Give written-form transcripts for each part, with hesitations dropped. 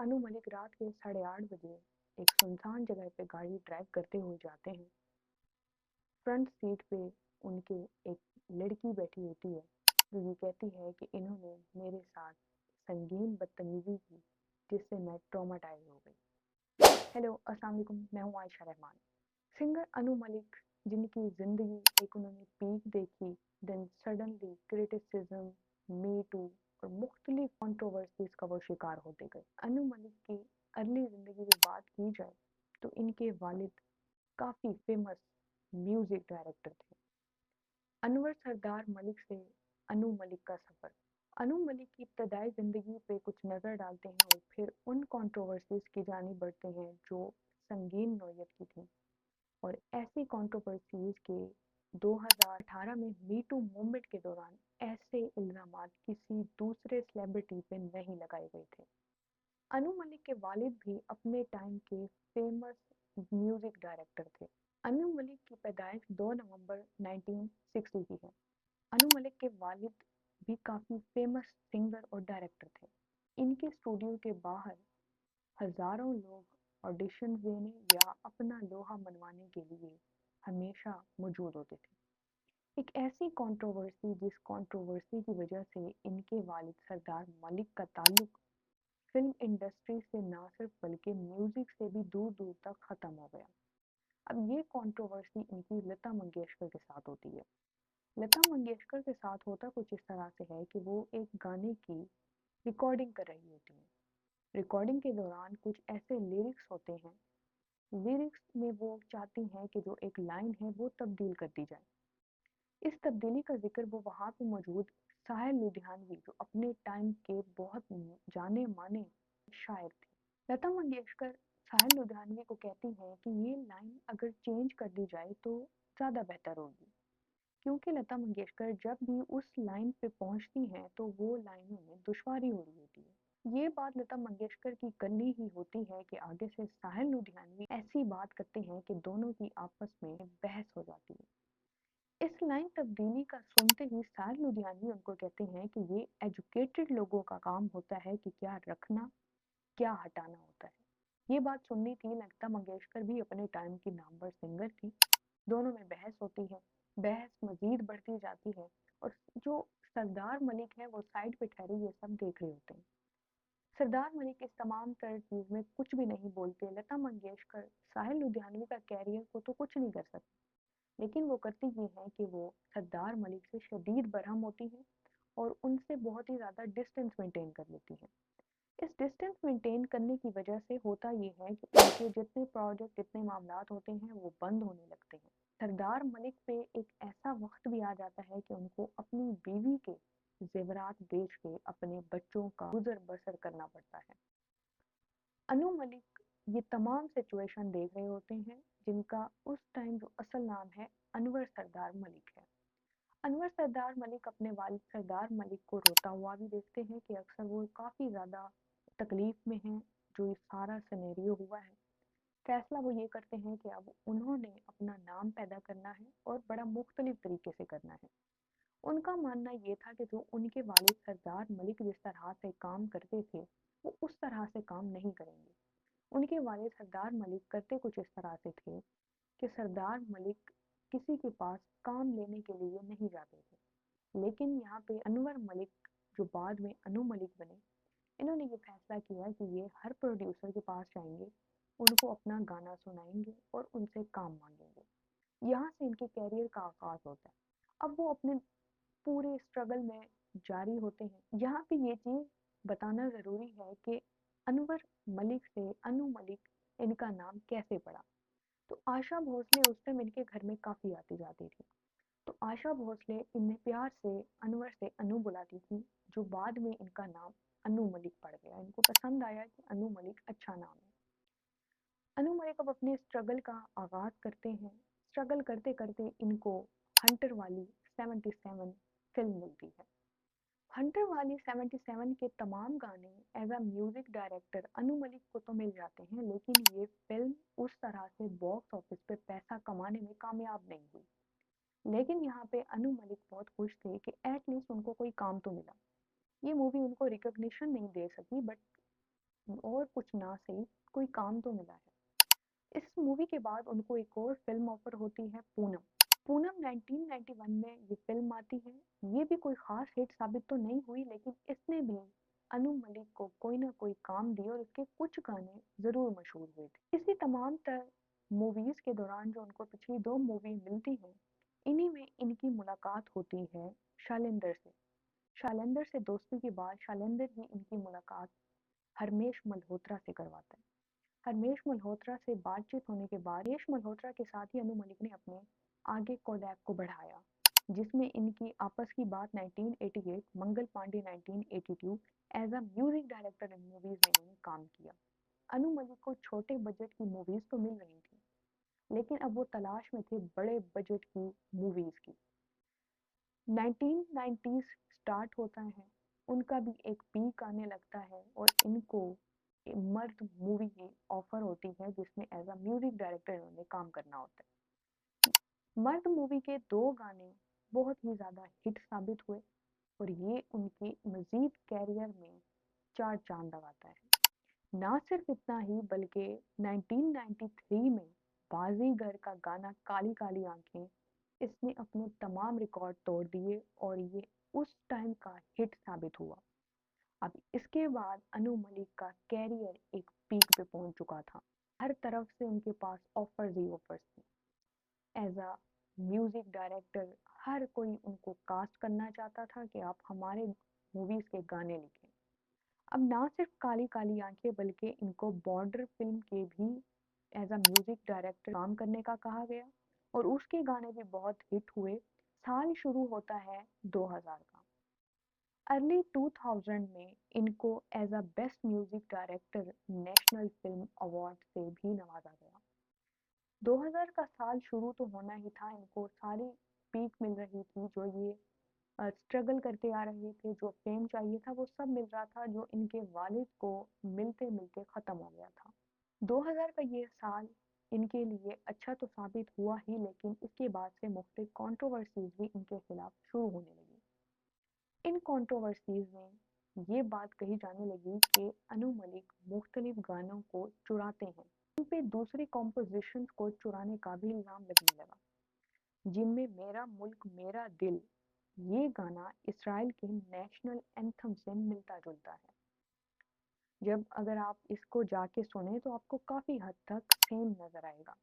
अनु मलिक रात के 8:30 बजे एक सुनसान जगह पे गाड़ी ड्राइव करते हुए जाते हैं। फ्रंट सीट पे उनके एक लड़की बैठी होती है जो ये कहती है कि इन्होंने मेरे साथ संगीन बदतमीजी की जिससे मैं ट्रॉमाटाइज हो गई। हेलो अस्सलाम वालेकुम, मैं हूँ आयशा रहमान। सिंगर अनु मलिक, जिनकी जिंदगी एक उन्होंने पीक देखी, then suddenly criticism, me too और मुख्तलिफ कंट्रोवर्सीज का वो शिकार होते गए। अनु मलिक की अर्ली जिंदगी की बात की जाए तो इनके वालिद काफ़ी फेमस म्यूजिक डायरेक्टर थे। अनवर सरदार मलिक से अनु मलिक का सफ़र। अनु मलिक की इब्तदाई ज़िंदगी पे कुछ नज़र डालते हैं और फिर उन कंट्रोवर्सीज की जानी बढ़ते हैं जो संगीन नौयत की थी। और ऐसी कंट्रोवर्सीज के 2018 में मी टू मूवमेंट के दौरान ऐसे इल्ज़ामात किसी दूसरे सेलिब्रिटी पे नहीं लगाए गए थे। अनु मलिक के वालिद भी अपने टाइम के फेमस म्यूजिक डायरेक्टर थे। अनु मलिक की पैदाइश 2 नवंबर 1960 की है। अनु मलिक के वालिद भी काफ़ी फेमस सिंगर और डायरेक्टर थे। इनके स्टूडियो के बाहर हजारों लोग ऑडिशन देने या अपना लोहा मनवाने के लिए हमेशा मौजूद होते थे। एक ऐसी कंट्रोवर्सी जिस कंट्रोवर्सी की वजह से इनके वालिद सरदार मलिक का ताल्लुक फिल्म इंडस्ट्री से ना सिर्फ बल्कि म्यूजिक से भी दूर दूर तक खत्म हो गया। अब ये कंट्रोवर्सी इनकी लता मंगेशकर के साथ होती है। लता मंगेशकर के साथ होता कुछ इस तरह से है कि वो एक गाने की रिकॉर्डिंग कर रही होती हैं। रिकॉर्डिंग के दौरान कुछ ऐसे लिरिक्स होते हैं, लिरिक्स में वो चाहती हैं कि जो एक लाइन है वो तब्दील कर दी जाए। इस तब्दीली का जिक्र वो वहाँ पे मौजूद साहिर लुधियानवी, जो अपने टाइम के बहुत जाने माने शायर थे। लता मंगेशकर साहिर लुधियानवी को कहती हैं कि ये लाइन अगर चेंज कर दी जाए तो ज़्यादा बेहतर होगी, क्योंकि लता मंगेशकर जब भी उस लाइन पे पहुंचती हैं तो वो लाइनों में दुश्वारी हो रही होती है। ये बात लता मंगेशकर की करनी ही होती है कि आगे से साहिर लुधियानवी ऐसी बात करते हैं कि दोनों की आपस में बहस हो जाती है। इस लाइन तब्दीली का सुनते ही साहिर लुधियानवी उनको कहते हैं कि ये एजुकेटेड लोगों का काम होता है कि क्या रखना क्या हटाना होता है। ये बात सुननी थी। लता मंगेशकर भी अपने टाइम की नामवर सिंगर थी। दोनों में बहस होती है, बहस मजीद बढ़ती जाती है और जो सरदार मलिक है वो साइड पे ठहरे ये सब देख रहे होते हैं। सरदार मलिक इस तमाम तर चीज में कुछ भी नहीं बोलते। लता मंगेशकर साहिर लुधियानवी का कैरियर को तो कुछ नहीं कर सकती, लेकिन वो करती ये है कि वो सरदार मलिक से शदीद बरहम होती है और उनसे बहुत ही ज़्यादा डिस्टेंस मेंटेन कर लेती है। इस डिस्टेंस मेंटेन करने की वजह से होता ये है कि उनके जितने प्रोजेक्ट जितने मामलात होते हैं वो बंद होने लगते हैं। सरदार मलिक पे एक ऐसा वक्त भी आ जाता है कि उनको अपनी बीवी के जेवरात बेच के अपने बच्चों का गुजर बसर करना पड़ता है। अनु मलिक ये तमाम सिचुएशन देख रहे होते हैं जिनका उस टाइम जो असल नाम है अनवर सरदार मलिक है। अनवर सरदार मलिक अपने वालिद सरदार मलिक को रोता हुआ भी देखते हैं कि अक्सर वो काफ़ी ज़्यादा तकलीफ में हैं जो ये सारा सिनेरियो हुआ है। फैसला वो ये करते हैं कि अब उन्होंने अपना नाम पैदा करना है और बड़ा मुख्तलिफ तरीके से करना है। उनका मानना ये था कि जो उनके वालिद सरदार मलिक जिस तरह से काम करते थे वो उस तरह से काम नहीं करेंगे। उनके वालिद सरदार मलिक करते कुछ इस तरह से थे कि सरदार मलिक किसी के पास काम लेने के लिए नहीं जाते थे। लेकिन यहाँ पे अनवर मलिक जो बाद में अनु मलिक बने, इन्होंने ये फैसला किया कि ये हर प्रोड्यूसर के पास जाएंगे, उनको अपना गाना सुनाएंगे और उनसे काम मांगेंगे। यहाँ से इनके कैरियर का आगाज होता है। अब वो अपने पूरे स्ट्रगल में जारी होते हैं। यहाँ पे ये चीज़ बताना ज़रूरी है कि अनवर मलिक से अनु मलिक इनका नाम कैसे पड़ा। तो आशा भोसले उस टाइम इनके घर में काफ़ी आती जाती थी। तो आशा भोसले इन्हें प्यार से अनवर से अनु बुलाती थी, जो बाद में इनका नाम अनु मलिक पड़ गया। इनको पसंद आया कि अनु मलिक अच्छा नाम है। अनु मलिक अब अपने स्ट्रगल का आगाज करते हैं। स्ट्रगल करते करते इनको हंटर वाली 77 फिल्म मिलती है। हंटर वाली 77 के तमाम गाने as a music director Anu Malik को तो मिल जाते हैं, लेकिन ये फिल्म उस तरह से बॉक्स ऑफिस पे पैसा कमाने में कामयाब नहीं हुई। लेकिन यहाँ पे अनु मलिक बहुत खुश थे कि एटलीस्ट उनको कोई काम तो मिला। ये मूवी उनको रिकॉग्निशन नहीं दे सकी, बट और कुछ ना सही कोई काम तो मिला है। इस मूवी के बाद उनको एक और फिल्म ऑफर होती है, पूनम। पूनम 1991 में ये फिल्म आती है। ये भी कोई खास हिट साबित तो नहीं हुई, लेकिन इसने भी अनु मलिक को कोई ना कोई काम दिया और इसके कुछ गाने जरूर मशहूर हुए थे। इसी तमाम तर मूवीज के दौरान जो उनको पिछली दो मूवी मिलती हैं, इन्हीं में इनकी मुलाकात होती है शालिंदर से। शालिंदर से दोस्ती के बाद शालिंदर ही इनकी मुलाकात हरमेश मल्होत्रा से करवाता है। हरमेश मल्होत्रा से बातचीत होने के बाद हरमेश मल्होत्रा के साथ ही अनु मलिक ने अपने आगे कोलैब को बढ़ाया, जिसमें इनकी आपस की बात 1988, Mangal Pandey 1982 as a music director in movies में इन्होंने काम किया। अनु मलिक को छोटे बजट की मूवीज तो मिल रही थी, लेकिन अब वो तलाश में थे बड़े बजट की मूवीज की। 1990s स्टार्ट होता है, उनका भी एक पीक आने लगता है और इनको मर्द मूवी की ऑफर होती है, जिसमें एज अ म्यूजिक डायरेक्टर इन्होंने काम करना होता है। मर्द मूवी के दो गाने बहुत ही ज़्यादा हिट साबित हुए और ये उनके मजीद कैरियर में चार चांद लगाता है। ना सिर्फ इतना ही, बल्कि 1993 में बाजीगर का गाना काली काली आंखें, इसने अपने तमाम रिकॉर्ड तोड़ दिए और ये उस टाइम का हिट साबित हुआ। अब इसके बाद अनु मलिक का कैरियर एक पीक पे पहुंच चुका था। हर तरफ से उनके पास ऑफर्स ही ऑफर्स थे। एज अ म्यूजिक डायरेक्टर हर कोई उनको कास्ट करना चाहता था कि आप हमारे मूवीज के गाने लिखें। अब ना सिर्फ काली काली आंखें, बल्कि इनको बॉर्डर फिल्म के भी एज अ म्यूजिक डायरेक्टर काम करने का कहा गया और उसके गाने भी बहुत हिट हुए। साल शुरू होता है 2000 का। अर्ली 2000 में इनको as a best music director national film award से भी नवाजा गया। 2000 का साल शुरू तो होना ही था, इनको सारी पीक मिल रही थी, जो ये स्ट्रगल करते आ रहे थे, जो फेम चाहिए था वो सब मिल रहा था, जो इनके वालिद को मिलते मिलते खत्म हो गया था। 2000 का ये साल इनके लिए अच्छा तो साबित हुआ ही, लेकिन इसके बाद से मुख्तलिफ कंट्रोवर्सीज भी इनके खिलाफ शुरू होने लगी। इन कंट्रोवर्सीज में ये बात कही जाने लगी कि अनु मलिक मुख्तलिफ गानों को चुराते हैं। उन पे दूसरी कॉम्पोजिशंस को चुराने का भी इल्ज़ाम लगने लगा, जिनमें मेरा मुल्क मेरा दिल, ये गाना इसराइल के नेशनल एंथम से मिलता जुलता है। जब अगर आप इसको जाके सुने तो आपको काफ़ी हद तक सेम नज़र आएगा।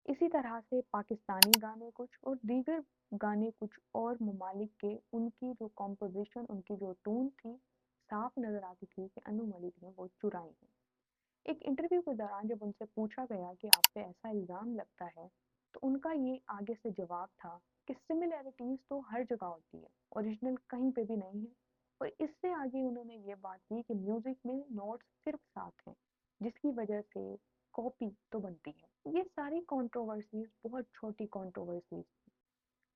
इसी तरह से पाकिस्तानी गाने कुछ और दीगर गाने कुछ और ममालिक के, उनकी जो कॉम्पोजिशन, उनकी जो टून थी, साफ नज़र आती थी कि अनु मलिक ने वो चुराई है। एक इंटरव्यू के दौरान जब उनसे पूछा गया कि आप पे ऐसा इल्ज़ाम लगता है, तो उनका ये आगे से जवाब था कि सिमिलैरिटीज़ तो हर जगह होती है, ओरिजिनल कहीं पे भी नहीं है। और इससे आगे उन्होंने ये बात की कि म्यूज़िक में नोट्स सिर्फ साथ हैं, जिसकी वजह से कॉपी तो बनती है। ये सारी कंट्रोवर्सीज बहुत छोटी कंट्रोवर्सीज।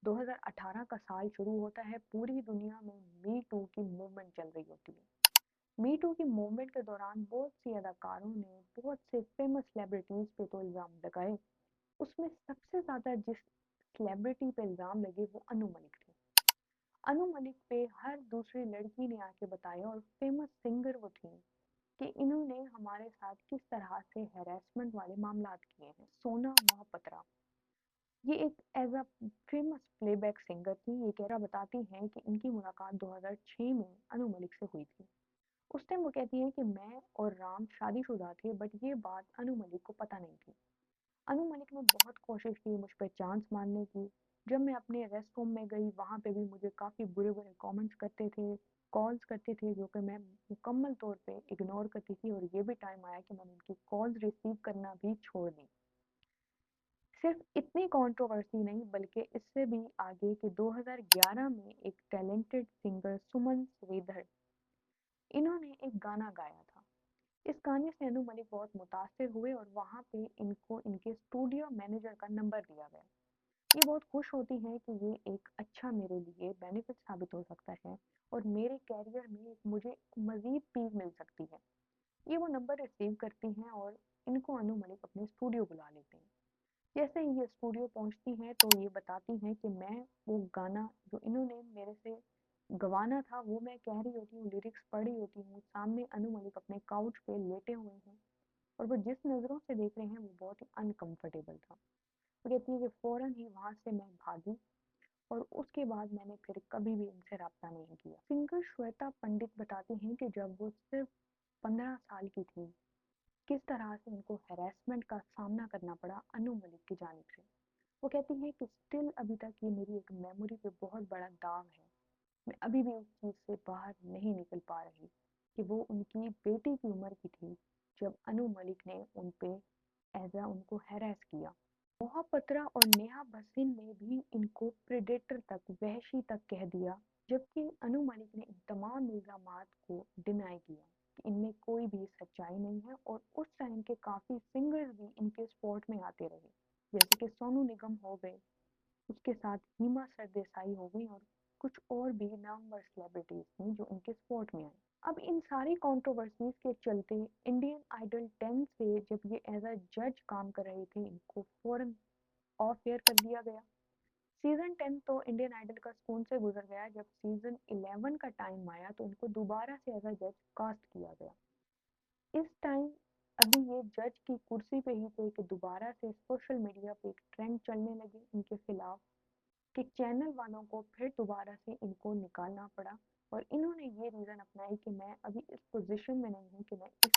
2018 का साल शुरू होता है, पूरी दुनिया में मी टू की मूवमेंट चल रही होती है। मी टू की मूवमेंट के दौरान बहुत सी अदाकारों ने बहुत से फेमस सेलिब्रिटीज पे तो इल्ज़ाम लगाए। उसमें सबसे ज़्यादा जिस सेलिब्रिटी पे इल्ज़ाम लगे वो अनु मलिक थे। अनु मलिक पे हर दूसरी लड़की ने आके बताया, और फेमस सिंगर वो थी, कि इन्होंने हमारे साथ किस तरह से हैरेसमेंट वाले मामलात किए हैं। सोना मोहपत्रा, ये एक as a famous playback singer थी। ये कह बताती हैं कि इनकी मुलाकात 2006 में अनु मलिक से हुई थी। उस टाइम वो कहती हैं कि मैं और राम शादीशुदा थे, बट ये बात अनु मलिक को पता नहीं थी। अनु मलिक ने बहुत कोशिश की मुझ पर चांस मारने की। जब मैं अपने रेस्ट रूम में गई, वहाँ पे भी मुझे काफ़ी बुरे बुरे कमेंट्स करते थे, कॉल्स करते थे, जो कि मैं मुकम्मल तौर पे इग्नोर करती थी। और ये भी टाइम आया कि मैंने उनकी कॉल्स रिसीव करना भी छोड़ दी। सिर्फ इतनी कंट्रोवर्सी नहीं, बल्कि इससे भी आगे कि 2011 में एक टैलेंटेड सिंगर सुमन श्रीधर, इन्होंने एक गाना गाया था। इस गाने से अनु मलिक बहुत मुतासिर हुए और वहाँ पे इनको इनके स्टूडियो मैनेजर का नंबर दिया गया। ये बहुत खुश होती हैं कि ये एक अच्छा मेरे लिए बेनिफिट साबित हो सकता है और मेरे कैरियर में मुझे मजीद पीक मिल सकती है। ये वो नंबर रिसीव करती हैं और इनको अनु मलिक अपने स्टूडियो बुला लेते हैं। जैसे ही ये स्टूडियो पहुंचती हैं तो ये बताती हैं कि मैं वो गाना जो इन्होंने मेरे से गवाना था वो मैं कह रही होती हूँ, लिरिक्स पढ़ रही होती हूँ, सामने अनु मलिक अपने काउच पे लेटे हुए हैं और वो जिस नज़रों से देख रहे हैं वो बहुत ही अनकंफर्टेबल था। वो कहती है कि फ़ौरन ही वहाँ से मैं भागी और उसके बाद मैंने फिर कभी भी इनसे रब्ता नहीं किया। सिंगर श्वेता पंडित बताती हैं कि जब वो सिर्फ 15 साल की थी, किस तरह से उनको हैरेसमेंट का सामना करना पड़ा अनु मलिक की जानिब से। वो कहती है कि स्टिल अभी तक ये मेरी एक मेमोरी पे बहुत बड़ा दाग है। मैं अभी भी उस चीज़ से बाहर नहीं निकल पा रही कि वो उनकी बेटी की उम्र की थी जब अनु मलिक ने उन पे ऐसा उनको हैरेस किया। मोहपत्रा और नेहा भसीन ने भी इनको प्रेडेटर तक, वहशी तक कह दिया, जबकि अनु मलिक ने इन तमाम इल्जामात को डिनाई किया कि इनमें कोई भी सच्चाई नहीं है। और उस टाइम के काफ़ी सिंगर्स भी इनके स्पॉट में आते रहे, जैसे कि सोनू निगम हो गए, उसके साथ हिमा सरदेसाई हो गई और कुछ और भी नामवर सेलिब्रिटीज थी जो इनके स्पॉट में आई। अब इन सारी कंट्रोवर्सीज के चलते इंडियन आइडल 10 से जब ये एज अ जज काम कर रहे थे, इनको फौरन ऑफ एयर कर दिया गया। सीजन 10 तो इंडियन आइडल का सुकून से गुजर गया। जब सीजन 11 का टाइम आया तो इनको दोबारा से एज अ जज कास्ट किया गया। इस टाइम अभी ये जज की कुर्सी पे ही थे कि दोबारा से सोशल मीडिया पे एक ट्रेंड चलने लगे इनके खिलाफ कि चैनल वालों को फिर दोबारा से इनको निकालना पड़ा। और इन्होंने ये रीज़न अपनाई कि मैं अभी इस पोजीशन में नहीं हूँ कि मैं इस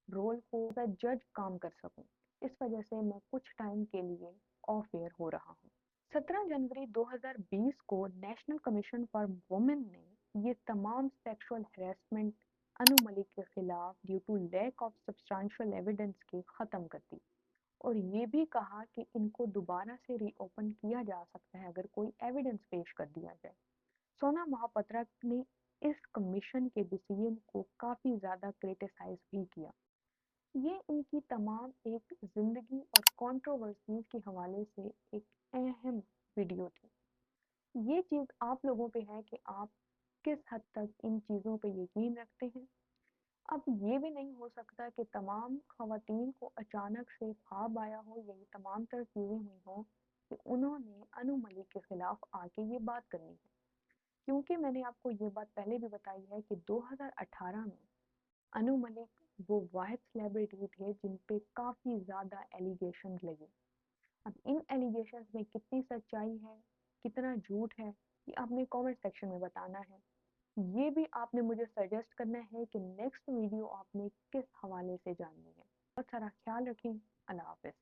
रोल को जज काम कर सकूं, इस वजह से मैं कुछ टाइम के लिए ऑफ एयर हो रहा हूँ। 17 जनवरी 2020 को नेशनल कमीशन फॉर वुमेन ने ये तमाम सेक्सुअल हरेसमेंट अनु मलिक के खिलाफ due to lack of substantial evidence के ख़त्म कर दी और ये भी कहा कि इनको दोबारा से रीओपन किया जा सकता है अगर कोई एविडेंस पेश कर दिया जाए। सोना महापात्रा ने इस कमीशन के डिसीजन को काफ़ी ज़्यादा क्रिटिसाइज भी किया। ये इनकी तमाम एक जिंदगी और कंट्रोवर्सीज के हवाले से एक अहम वीडियो थी। ये चीज़ आप लोगों पे है कि आप किस हद तक इन चीज़ों पे यकीन रखते हैं। अब ये भी नहीं हो सकता कि तमाम खवातीन को अचानक से ख्वाब आया हो, यही तमाम तरह चीज़ें हुई हों कि उन्होंने अनु मलिक के खिलाफ आके ये बात करनी है। क्योंकि मैंने आपको ये बात पहले भी बताई है कि 2018 में अनु मलिक वो वाहिद सेलिब्रिटी थे जिन पे काफ़ी ज़्यादा एलिगेशन लगे। अब इन एलिगेशंस में कितनी सच्चाई है, कितना झूठ है, ये आपने कमेंट सेक्शन में बताना है। ये भी आपने मुझे सजेस्ट करना है कि नेक्स्ट वीडियो आपने किस हवाले से जाननी है। बहुत सारा ख्याल रखें। अल्लाह हाफिज़।